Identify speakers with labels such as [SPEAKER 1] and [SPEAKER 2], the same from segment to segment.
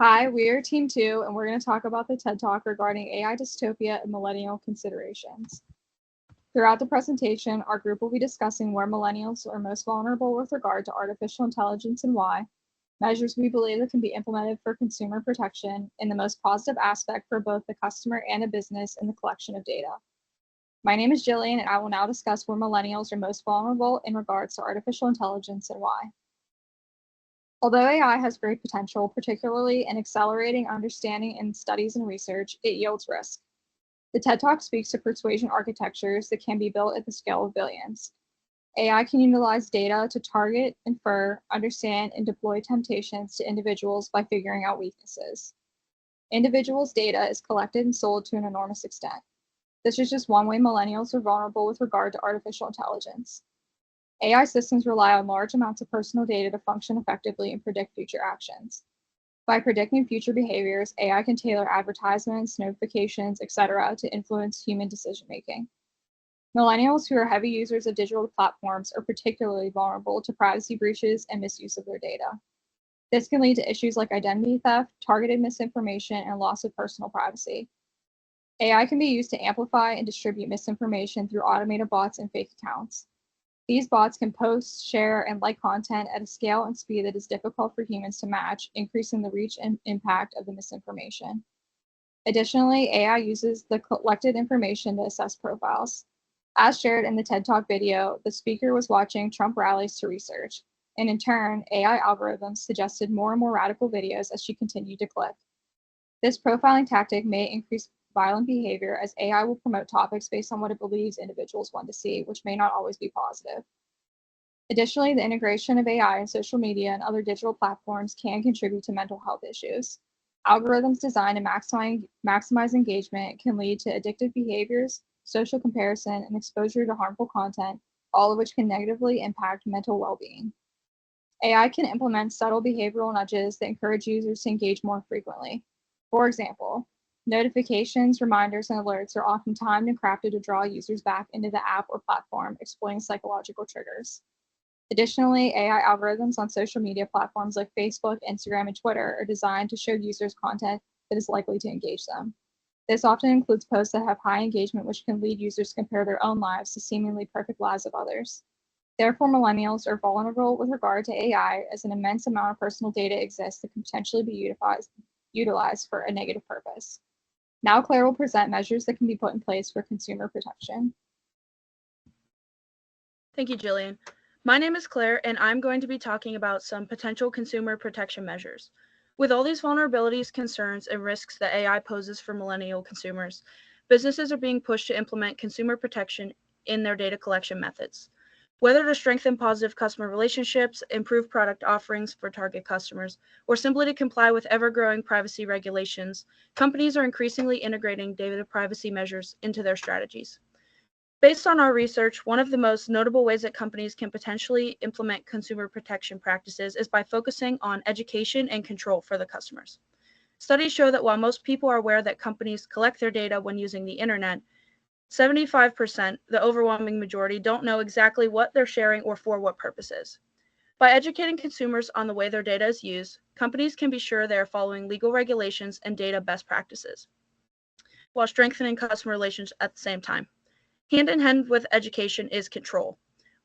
[SPEAKER 1] Hi, we are Team 2, and we're going to talk about the TED Talk regarding AI dystopia and millennial considerations. Throughout the presentation, our group will be discussing where millennials are most vulnerable with regard to artificial intelligence and why, measures we believe that can be implemented for consumer protection, and the most positive aspect for both the customer and a business in the collection of data. My name is Jillian, and I will now discuss where millennials are most vulnerable in regards to artificial intelligence and why. Although AI has great potential, particularly in accelerating understanding in studies and research, it yields risk. The TED Talk speaks to persuasion architectures that can be built at the scale of billions. AI can utilize data to target, infer, understand, and deploy temptations to individuals by figuring out weaknesses. Individuals' data is collected and sold to an enormous extent. This is just one way millennials are vulnerable with regard to artificial intelligence. AI systems rely on large amounts of personal data to function effectively and predict future actions. By predicting future behaviors, AI can tailor advertisements, notifications, etc. to influence human decision-making. Millennials who are heavy users of digital platforms are particularly vulnerable to privacy breaches and misuse of their data. This can lead to issues like identity theft, targeted misinformation, and loss of personal privacy. AI can be used to amplify and distribute misinformation through automated bots and fake accounts. These bots can post, share, and like content at a scale and speed that is difficult for humans to match, increasing the reach and impact of the misinformation. Additionally, AI uses the collected information to assess profiles. As shared in the TED Talk video, the speaker was watching Trump rallies to research, and in turn, AI algorithms suggested more and more radical videos as she continued to click. This profiling tactic may increase violent behavior as AI will promote topics based on what it believes individuals want to see, which may not always be positive. Additionally, the integration of AI in social media and other digital platforms can contribute to mental health issues. Algorithms designed to maximize engagement can lead to addictive behaviors, social comparison, and exposure to harmful content, all of which can negatively impact mental well-being. AI can implement subtle behavioral nudges that encourage users to engage more frequently. For example, notifications, reminders, and alerts are often timed and crafted to draw users back into the app or platform, exploiting psychological triggers. Additionally, AI algorithms on social media platforms like Facebook, Instagram, and Twitter are designed to show users content that is likely to engage them. This often includes posts that have high engagement, which can lead users to compare their own lives to seemingly perfect lives of others. Therefore, millennials are vulnerable with regard to AI as an immense amount of personal data exists that can potentially be utilized for a negative purpose. Now Claire will present measures that can be put in place for consumer protection.
[SPEAKER 2] Thank you, Jillian. My name is Claire, and I'm going to be talking about some potential consumer protection measures. With all these vulnerabilities, concerns, and risks that AI poses for millennial consumers, businesses are being pushed to implement consumer protection in their data collection methods. Whether to strengthen positive customer relationships, improve product offerings for target customers, or simply to comply with ever-growing privacy regulations, companies are increasingly integrating data privacy measures into their strategies. Based on our research, one of the most notable ways that companies can potentially implement consumer protection practices is by focusing on education and control for the customers. Studies show that while most people are aware that companies collect their data when using the internet, 75%, the overwhelming majority, don't know exactly what they're sharing or for what purposes. By educating consumers on the way their data is used, companies can be sure they are following legal regulations and data best practices, while strengthening customer relations at the same time. Hand in hand with education is control.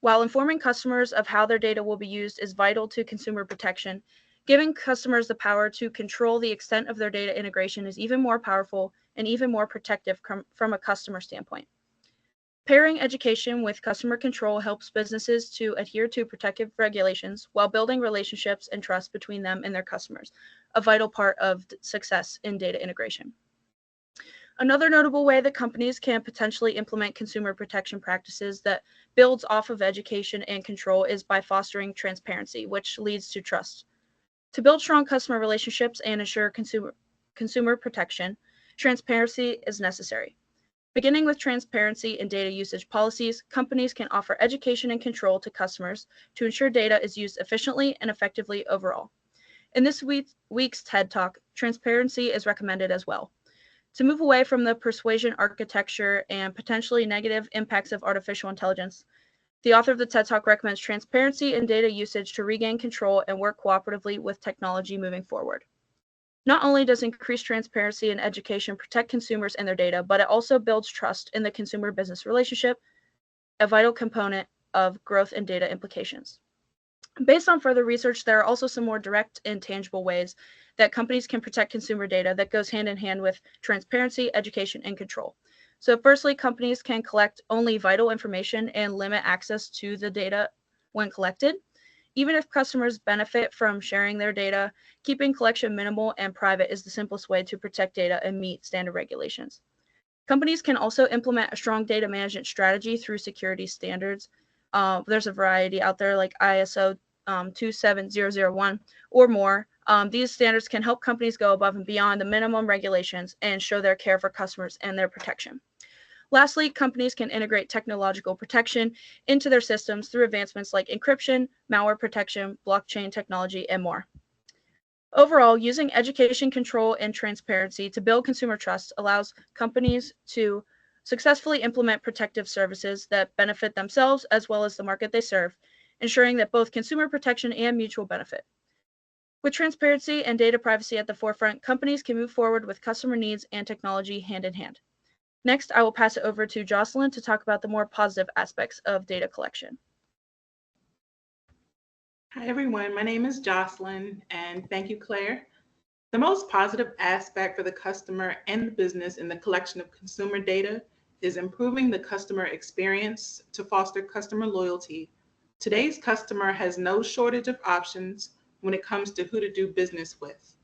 [SPEAKER 2] While informing customers of how their data will be used is vital to consumer protection, giving customers the power to control the extent of their data integration is even more powerful and even more protective from a customer standpoint. Pairing education with customer control helps businesses to adhere to protective regulations while building relationships and trust between them and their customers, a vital part of success in data integration. Another notable way that companies can potentially implement consumer protection practices that builds off of education and control is by fostering transparency, which leads to trust. To build strong customer relationships and ensure consumer protection, transparency is necessary. Beginning with transparency in data usage policies, companies can offer education and control to customers to ensure data is used efficiently and effectively overall. In this week's TED Talk, transparency is recommended as well. To move away from the persuasion architecture and potentially negative impacts of artificial intelligence, the author of the TED Talk recommends transparency in data usage to regain control and work cooperatively with technology moving forward. Not only does increased transparency and education protect consumers and their data, but it also builds trust in the consumer-business relationship, a vital component of growth and data implications. Based on further research, there are also some more direct and tangible ways that companies can protect consumer data that goes hand in hand with transparency, education, and control. So firstly, companies can collect only vital information and limit access to the data when collected. Even if customers benefit from sharing their data, keeping collection minimal and private is the simplest way to protect data and meet standard regulations. Companies can also implement a strong data management strategy through security standards. There's a variety out there like ISO 27001 or more. These standards can help companies go above and beyond the minimum regulations and show their care for customers and their protection. Lastly, companies can integrate technological protection into their systems through advancements like encryption, malware protection, blockchain technology, and more. Overall, using education, control, and transparency to build consumer trust allows companies to successfully implement protective services that benefit themselves as well as the market they serve, ensuring that both consumer protection and mutual benefit. With transparency and data privacy at the forefront, companies can move forward with customer needs and technology hand in hand. Next, I will pass it over to Jocelyn to talk about the more positive aspects of data collection.
[SPEAKER 3] Hi everyone, my name is Jocelyn and thank you, Claire. The most positive aspect for the customer and the business in the collection of consumer data is improving the customer experience to foster customer loyalty. Today's customer has no shortage of options when it comes to who to do business with.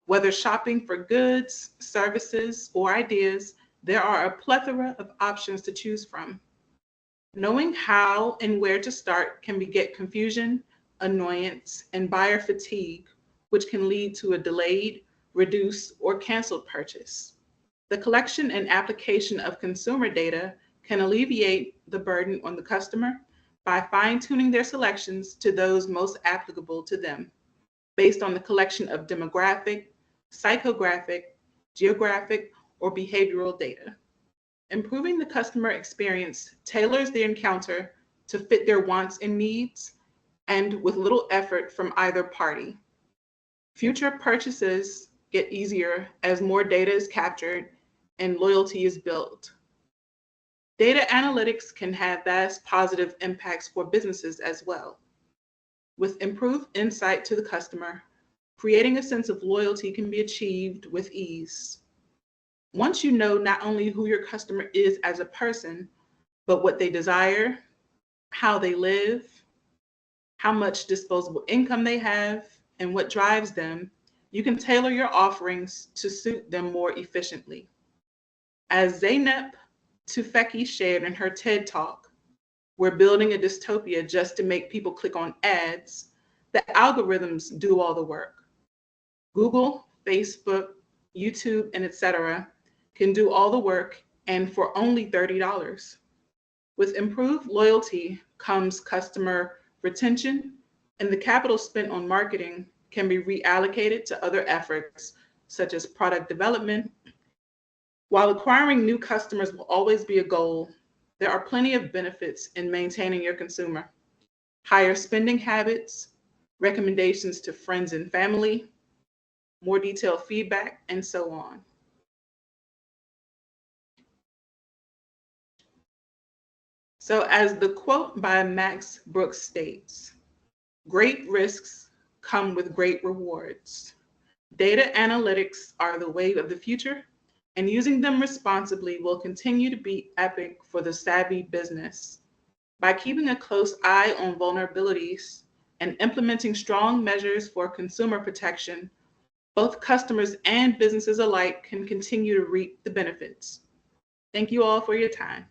[SPEAKER 3] Whether shopping for goods, services, or ideas, there are a plethora of options to choose from. Knowing how and where to start can beget confusion, annoyance, and buyer fatigue, which can lead to a delayed, reduced, or canceled purchase. The collection and application of consumer data can alleviate the burden on the customer by fine-tuning their selections to those most applicable to them, based on the collection of demographic, psychographic, geographic, or behavioral data. Improving the customer experience tailors the encounter to fit their wants and needs, and with little effort from either party. Future purchases get easier as more data is captured and loyalty is built. Data analytics can have vast positive impacts for businesses as well. With improved insight to the customer, creating a sense of loyalty can be achieved with ease. Once you know not only who your customer is as a person, but what they desire, how they live, how much disposable income they have, and what drives them, you can tailor your offerings to suit them more efficiently. As Zeynep Tufekci shared in her TED Talk, "We're building a dystopia just to make people click on ads," the algorithms do all the work. Google, Facebook, YouTube, and etc. can do all the work and for only $30. With improved loyalty comes customer retention, and the capital spent on marketing can be reallocated to other efforts such as product development. While acquiring new customers will always be a goal, there are plenty of benefits in maintaining your consumer. Higher spending habits, recommendations to friends and family, more detailed feedback, and so on. So as the quote by Max Brooks states, "Great risks come with great rewards." Data analytics are the wave of the future, and using them responsibly will continue to be epic for the savvy business. By keeping a close eye on vulnerabilities and implementing strong measures for consumer protection, both customers and businesses alike can continue to reap the benefits. Thank you all for your time.